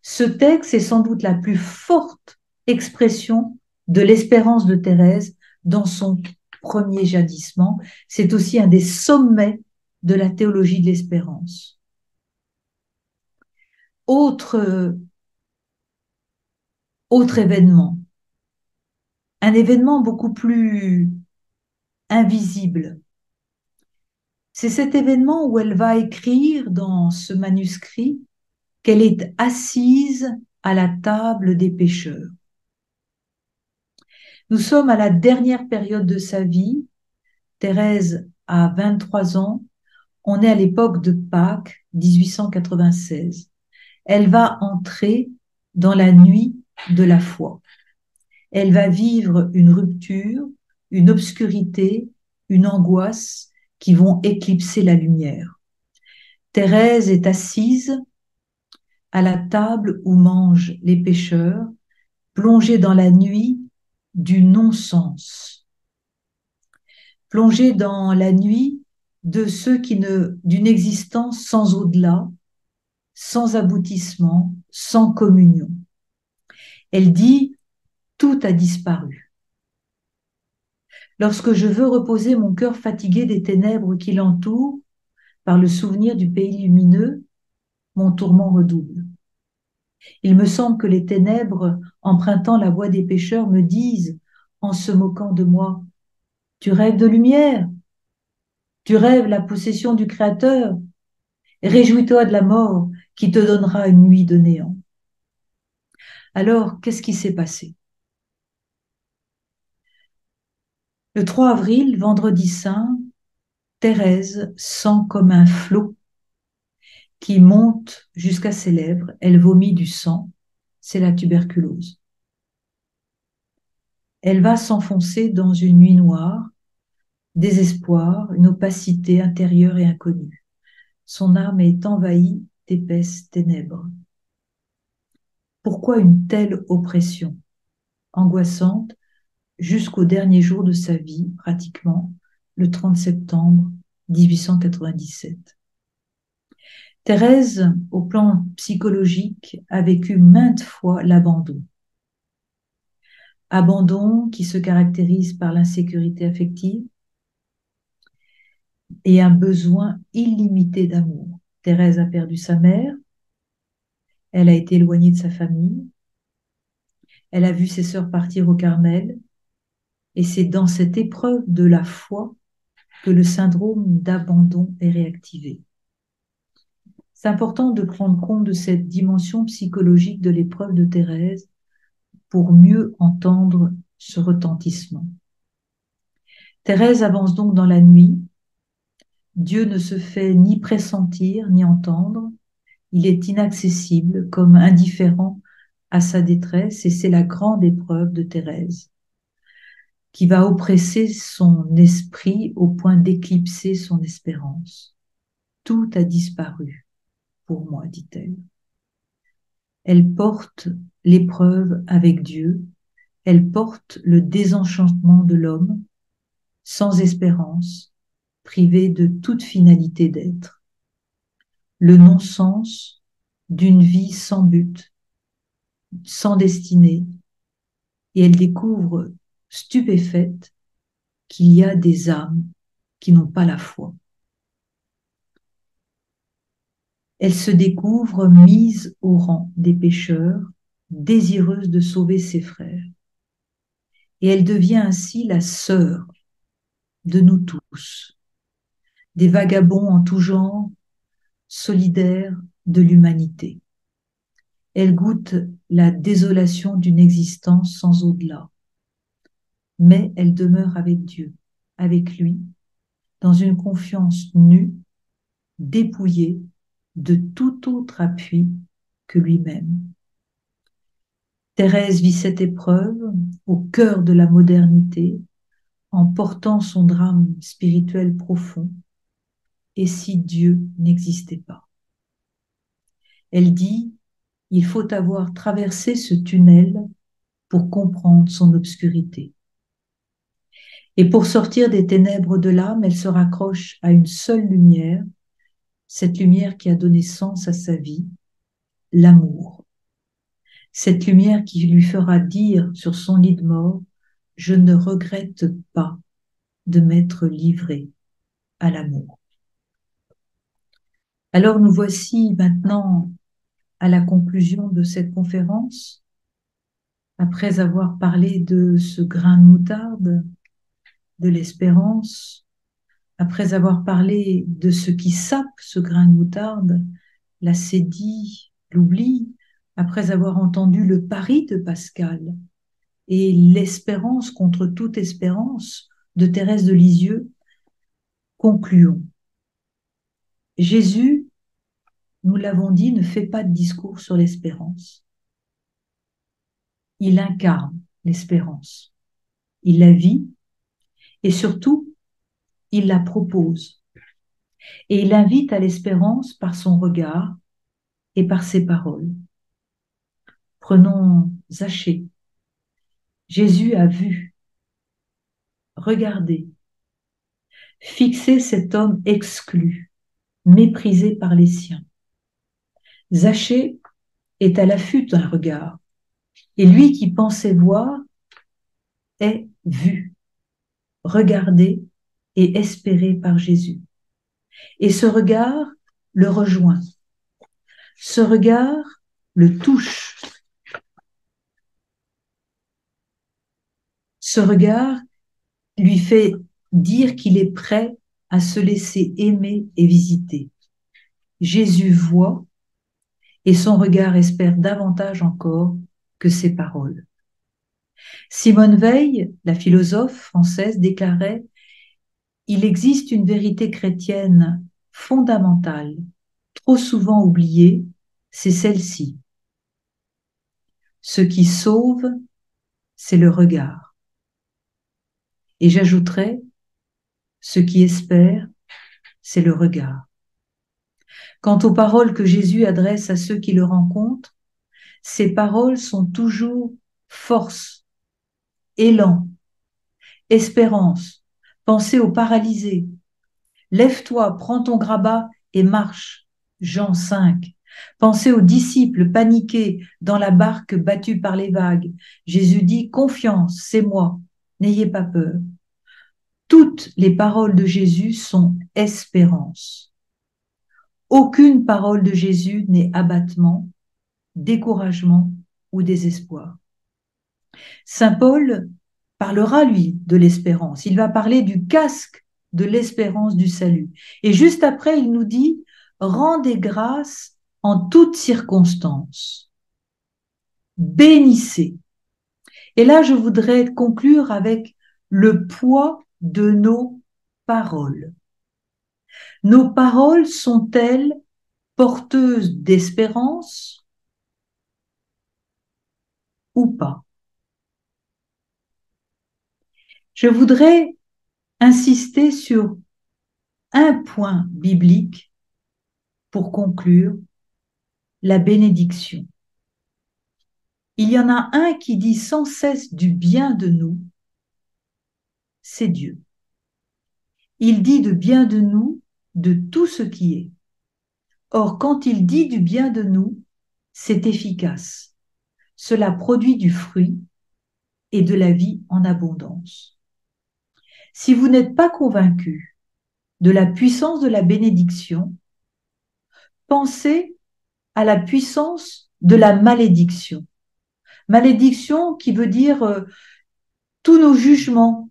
Ce texte est sans doute la plus forte expression de l'espérance de Thérèse dans son premier jadissement. C'est aussi un des sommets de la théologie de l'espérance. Autre événement, un événement beaucoup plus invisible. C'est cet événement où elle va écrire dans ce manuscrit qu'elle est assise à la table des pécheurs. Nous sommes à la dernière période de sa vie. Thérèse a 23 ans. On est à l'époque de Pâques, 1896. Elle va entrer dans la nuit de la foi. Elle va vivre une rupture, une obscurité, une angoisse qui vont éclipser la lumière. Thérèse est assise à la table où mangent les pécheurs, plongée dans la nuit du non-sens, plongée dans la nuit de ceux d'une existence sans au-delà, sans aboutissement, sans communion. Elle dit « tout a disparu ». Lorsque je veux reposer mon cœur fatigué des ténèbres qui l'entourent, par le souvenir du pays lumineux, mon tourment redouble. Il me semble que les ténèbres, empruntant la voie des pécheurs, me disent, en se moquant de moi, « Tu rêves de lumière, tu rêves la possession du Créateur, réjouis-toi de la mort qui te donnera une nuit de néant. » Alors, qu'est-ce qui s'est passé? Le 3 avril, vendredi saint, Thérèse sent comme un flot qui monte jusqu'à ses lèvres, elle vomit du sang, c'est la tuberculose. Elle va s'enfoncer dans une nuit noire, désespoir, une opacité intérieure et inconnue. son âme est envahie d'épaisses ténèbres. Pourquoi une telle oppression angoissante jusqu'au dernier jour de sa vie, pratiquement, le 30 septembre 1897. Thérèse, au plan psychologique, a vécu maintes fois l'abandon. Abandon qui se caractérise par l'insécurité affective et un besoin illimité d'amour. Thérèse a perdu sa mère, elle a été éloignée de sa famille, elle a vu ses sœurs partir au Carmel, et c'est dans cette épreuve de la foi que le syndrome d'abandon est réactivé. C'est important de prendre compte de cette dimension psychologique de l'épreuve de Thérèse pour mieux entendre ce retentissement. Thérèse avance donc dans la nuit. Dieu ne se fait ni pressentir ni entendre. Il est inaccessible, comme indifférent à sa détresse, et c'est la grande épreuve de Thérèse qui va oppresser son esprit au point d'éclipser son espérance. Tout a disparu pour moi, dit-elle. Elle porte l'épreuve avec Dieu, elle porte le désenchantement de l'homme, sans espérance, privé de toute finalité d'être, le non-sens d'une vie sans but, sans destinée, et elle découvre, stupéfaite, qu'il y a des âmes qui n'ont pas la foi. Elle se découvre mise au rang des pécheurs, désireuse de sauver ses frères. Et elle devient ainsi la sœur de nous tous, des vagabonds en tout genre, solidaires de l'humanité. Elle goûte la désolation d'une existence sans au-delà, mais elle demeure avec Dieu, avec lui, dans une confiance nue, dépouillée de tout autre appui que lui-même. Thérèse vit cette épreuve au cœur de la modernité, en portant son drame spirituel profond. Et si Dieu n'existait pas? Elle dit, il faut avoir traversé ce tunnel pour comprendre son obscurité. Et pour sortir des ténèbres de l'âme, elle se raccroche à une seule lumière, cette lumière qui a donné sens à sa vie, l'amour. Cette lumière qui lui fera dire sur son lit de mort, je ne regrette pas de m'être livrée à l'amour. Alors nous voici maintenant à la conclusion de cette conférence, après avoir parlé de ce grain de moutarde, de l'espérance, après avoir parlé de ce qui sape ce grain de moutarde, la sédie, l'oubli, après avoir entendu le pari de Pascal et l'espérance contre toute espérance de Thérèse de Lisieux, concluons. Jésus, nous l'avons dit, ne fait pas de discours sur l'espérance. Il incarne l'espérance. Il la vit et surtout, il la propose. Et il invite à l'espérance par son regard et par ses paroles. Prenons Zachée. Jésus a vu, regardé, fixé cet homme exclu, méprisé par les siens. Zachée est à l'affût d'un regard, et lui qui pensait voir est vu, regardé et espéré par Jésus. Et ce regard le rejoint. Ce regard le touche. Ce regard lui fait dire qu'il est prêt à se laisser aimer et visiter. Jésus voit et son regard espère davantage encore que ses paroles. Simone Veil, la philosophe française, déclarait « Il existe une vérité chrétienne fondamentale, trop souvent oubliée, c'est celle-ci. Ce qui sauve, c'est le regard. Et j'ajouterais, ce qui espère, c'est le regard. Quant aux paroles que Jésus adresse à ceux qui le rencontrent, ces paroles sont toujours force, élan, espérance. Pensez aux paralysés. Lève-toi, prends ton grabat et marche. Jean 5. Pensez aux disciples paniqués dans la barque battue par les vagues. Jésus dit, confiance, c'est moi, n'ayez pas peur. Toutes les paroles de Jésus sont espérance. Aucune parole de Jésus n'est abattement, découragement ou désespoir. Saint Paul parlera, lui, de l'espérance. Il va parler du casque de l'espérance du salut. Et juste après, il nous dit, rendez grâce en toutes circonstances. Bénissez. Et là, je voudrais conclure avec le poids de nos paroles. Nos paroles sont-elles porteuses d'espérance ou pas? Je voudrais insister sur un point biblique pour conclure, la bénédiction. Il y en a un qui dit sans cesse du bien de nous, c'est Dieu. Il dit de bien de nous, de tout ce qui est. Or, quand il dit du bien de nous, c'est efficace. Cela produit du fruit et de la vie en abondance. Si vous n'êtes pas convaincu de la puissance de la bénédiction, pensez à la puissance de la malédiction. Malédiction qui veut dire tous nos jugements,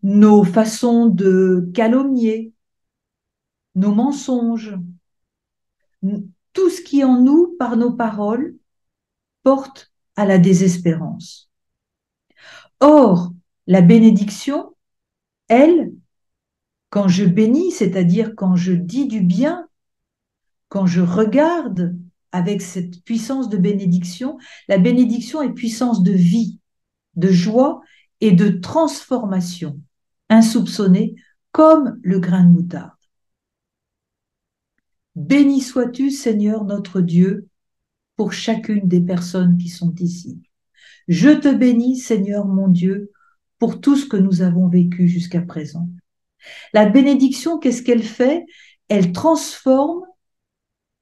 nos façons de calomnier, nos mensonges, tout ce qui en nous, par nos paroles, porte à la désespérance. Or, la bénédiction, elle, quand je bénis, c'est-à-dire quand je dis du bien, quand je regarde avec cette puissance de bénédiction, la bénédiction est puissance de vie, de joie et de transformation, insoupçonnée comme le grain de moutarde. Béni sois-tu, Seigneur notre Dieu, pour chacune des personnes qui sont ici. Je te bénis, Seigneur mon Dieu, pour tout ce que nous avons vécu jusqu'à présent. La bénédiction, qu'est-ce qu'elle fait? Elle transforme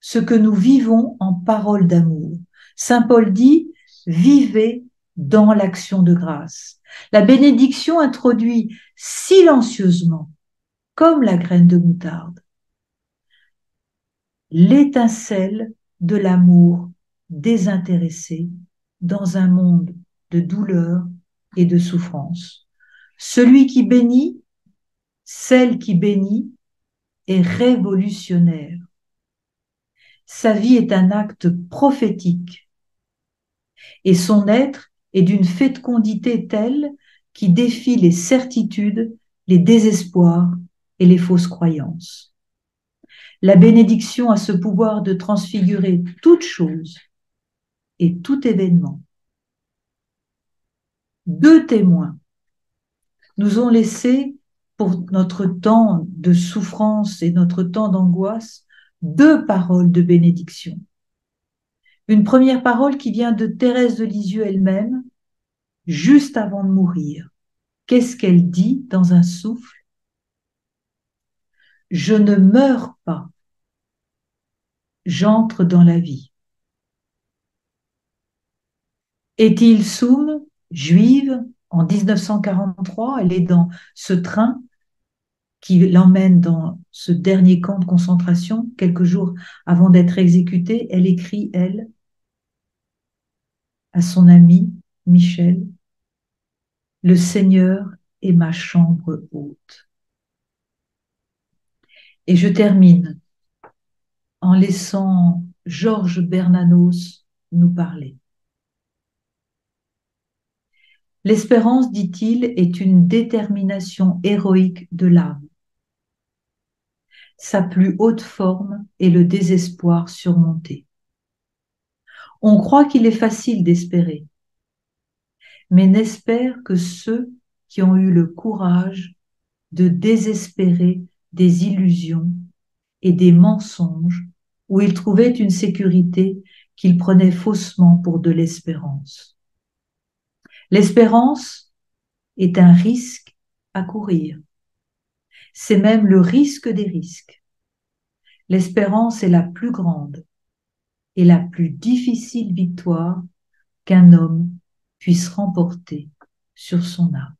ce que nous vivons en paroles d'amour. Saint Paul dit, vivez dans l'action de grâce. La bénédiction introduit silencieusement, comme la graine de moutarde, l'étincelle de l'amour désintéressé dans un monde de douleur et de souffrance. Celui qui bénit, celle qui bénit, est révolutionnaire. Sa vie est un acte prophétique et son être est d'une fécondité telle qui défie les certitudes, les désespoirs et les fausses croyances. La bénédiction a ce pouvoir de transfigurer toute chose et tout événement. Deux témoins nous ont laissé, pour notre temps de souffrance et notre temps d'angoisse, deux paroles de bénédiction. Une première parole qui vient de Thérèse de Lisieux elle-même, juste avant de mourir. Qu'est-ce qu'elle dit dans un souffle? Je ne meurs pas, j'entre dans la vie. Est-il Soum, juive, en 1943, elle est dans ce train qui l'emmène dans ce dernier camp de concentration, quelques jours avant d'être exécutée. Elle écrit, elle, à son ami Michel, « Le Seigneur est ma chambre haute ». Et je termine en laissant Georges Bernanos nous parler. L'espérance, dit-il, est une détermination héroïque de l'âme. Sa plus haute forme est le désespoir surmonté. On croit qu'il est facile d'espérer, mais n'espèrent que ceux qui ont eu le courage de désespérer des illusions et des mensonges où il trouvait une sécurité qu'il prenait faussement pour de l'espérance. L'espérance est un risque à courir. C'est même le risque des risques. L'espérance est la plus grande et la plus difficile victoire qu'un homme puisse remporter sur son âme.